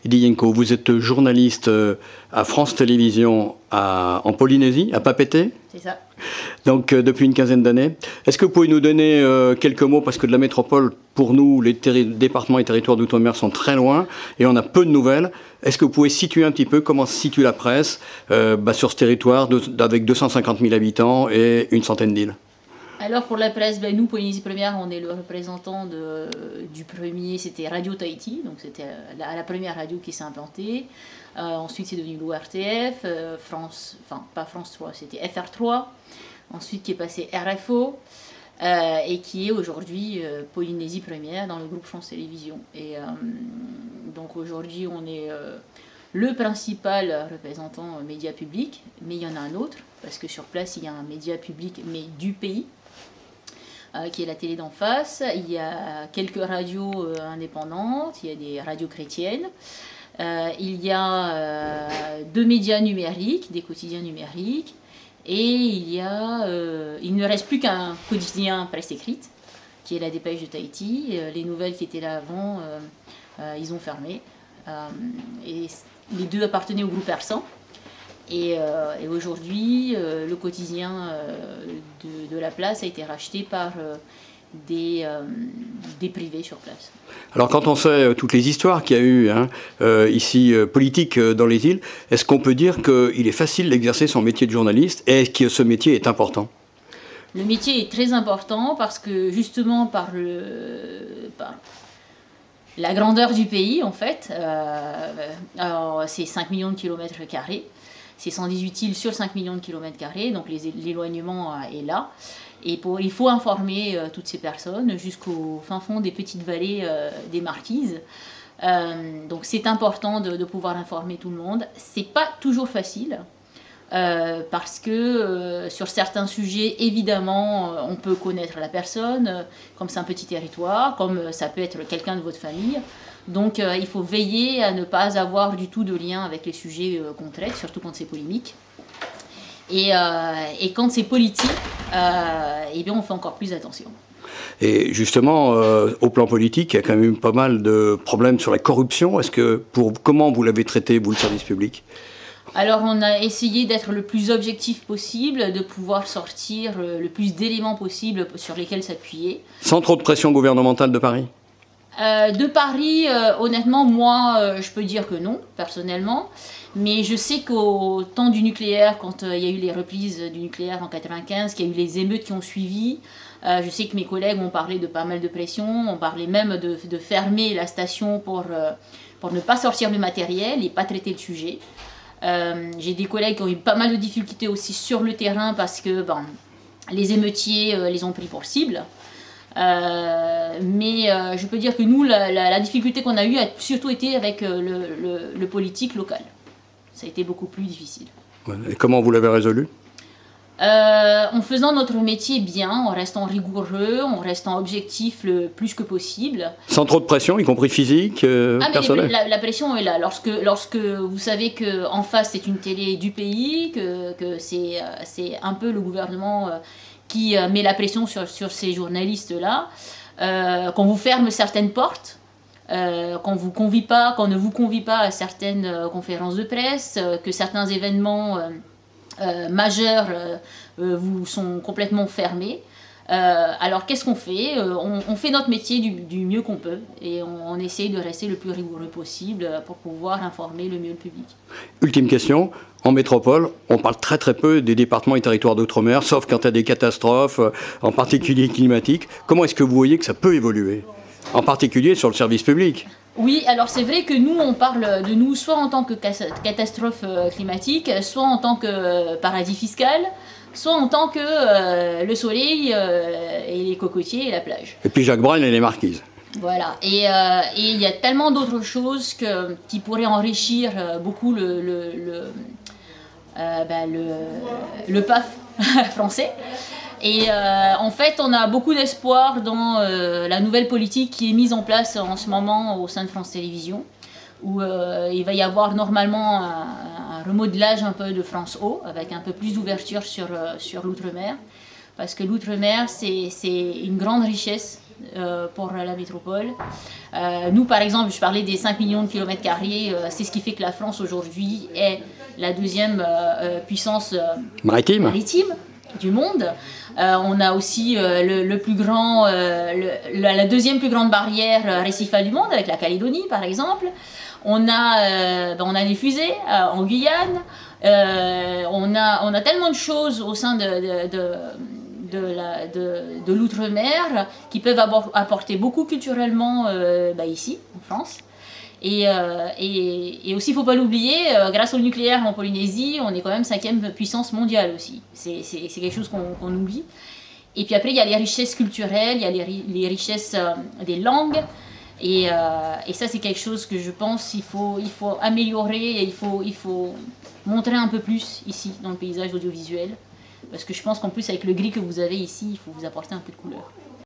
Ilienko, vous êtes journaliste à France Télévisions en Polynésie, à Papeete. C'est ça. Donc depuis une quinzaine d'années. Est-ce que vous pouvez nous donner quelques mots, parce que de la métropole, pour nous, les départements et territoires d'outre-mer sont très loin et on a peu de nouvelles. Est-ce que vous pouvez situer un petit peu comment se situe la presse sur ce territoire avec 250 000 habitants et une centaine d'îles? Alors pour la presse, nous, Polynésie Première, on est le représentant du premier, c'était Radio Tahiti, donc c'était la première radio qui s'est implantée. Ensuite c'est devenu l'ORTF, pas France 3, c'était FR3. Ensuite qui est passé RFO et qui est aujourd'hui Polynésie Première dans le groupe France Télévisions. Et donc aujourd'hui on est le principal représentant média public, mais il y en a un autre, parce que sur place il y a un média public mais du pays, qui est la télé d'en face. Il y a quelques radios indépendantes, il y a des radios chrétiennes. Il y a 2 médias numériques, des quotidiens numériques, et il ne reste plus qu'un quotidien presse écrite, qui est la Dépêche de Tahiti. Les nouvelles qui étaient là avant, ils ont fermé. Et les deux appartenaient au groupe Persan. Et aujourd'hui, le quotidien de la place a été racheté par des privés sur place. Alors quand on sait toutes les histoires qu'il y a eu ici politiques dans les îles, est-ce qu'on peut dire qu'il est facile d'exercer son métier de journaliste et que ce métier est important? Le métier est très important parce que justement par la grandeur du pays en fait, c'est 5 millions de kilomètres carrés. C'est 118 îles sur 5 millions de kilomètres carrés, donc l'éloignement est là. Et il faut informer toutes ces personnes jusqu'au fin fond des petites vallées des Marquises. Donc c'est important de pouvoir informer tout le monde. C'est pas toujours facile, parce que sur certains sujets, évidemment, on peut connaître la personne, comme c'est un petit territoire, comme ça peut être quelqu'un de votre famille. Donc il faut veiller à ne pas avoir du tout de lien avec les sujets qu'on traite, surtout quand c'est polémique. Et quand c'est politique, eh bien on fait encore plus attention. Et justement, au plan politique, il y a quand même eu pas mal de problèmes sur la corruption. Comment vous l'avez traité, vous, le service public? Alors on a essayé d'être le plus objectif possible, de pouvoir sortir le plus d'éléments possibles sur lesquels s'appuyer. Sans trop de pression gouvernementale de Paris? De Paris, honnêtement, moi, je peux dire que non, personnellement. Mais je sais qu'au temps du nucléaire, quand il y a eu les reprises du nucléaire en 1995, qu'il y a eu les émeutes qui ont suivi, je sais que mes collègues ont parlé de pas mal de pression, on parlait même de fermer la station pour ne pas sortir le matériel et pas traiter le sujet. J'ai des collègues qui ont eu pas mal de difficultés aussi sur le terrain parce que les émeutiers les ont pris pour cible. Mais je peux dire que nous, la difficulté qu'on a eue a surtout été avec le politique local. Ça a été beaucoup plus difficile. Et comment vous l'avez résolu? En faisant notre métier bien, en restant rigoureux, en restant objectif le plus que possible. Sans trop de pression, y compris physique, personnelle? La pression est là. Lorsque vous savez qu'en face c'est une télé du pays, que c'est un peu le gouvernement qui met la pression sur ces journalistes-là, qu'on vous ferme certaines portes, qu'on ne vous convie pas à certaines conférences de presse, que certains événements majeurs vous sont complètement fermés. Alors qu'est-ce qu'on fait? On fait notre métier du mieux qu'on peut et on essaye de rester le plus rigoureux possible pour pouvoir informer le mieux le public. Ultime question, en métropole, on parle très très peu des départements et territoires d'outre-mer, sauf quand il y a des catastrophes, en particulier climatiques. Comment est-ce que vous voyez que ça peut évoluer, en particulier sur le service public? Oui, alors c'est vrai que nous, on parle de nous soit en tant que catastrophe climatique, soit en tant que paradis fiscal, soit en tant que le soleil et les cocotiers et la plage. Et puis Jacques Brel et les Marquises. Voilà, et il y a tellement d'autres choses qui pourraient enrichir beaucoup le PAF français. Et en fait, on a beaucoup d'espoir dans la nouvelle politique qui est mise en place en ce moment au sein de France Télévisions, où il va y avoir normalement un remodelage un peu de France O, avec un peu plus d'ouverture sur l'outre-mer, parce que l'outre-mer, c'est une grande richesse pour la métropole. Nous, par exemple, je parlais des 5 millions de kilomètres carrés, c'est ce qui fait que la France aujourd'hui est la deuxième puissance maritime du monde. On a aussi la deuxième plus grande barrière récifale du monde avec la Calédonie par exemple. On a des fusées en Guyane. On a tellement de choses au sein de l'outre-mer qui peuvent apporter beaucoup culturellement ici en France. Et aussi, il ne faut pas l'oublier, grâce au nucléaire en Polynésie, on est quand même 5e puissance mondiale aussi. C'est quelque chose qu'on oublie. Et puis après, il y a les richesses culturelles, il y a les richesses des langues. Et ça, c'est quelque chose que je pense qu'il faut améliorer et il faut montrer un peu plus ici, dans le paysage audiovisuel. Parce que je pense qu'en plus, avec le gris que vous avez ici, il faut vous apporter un peu de couleur.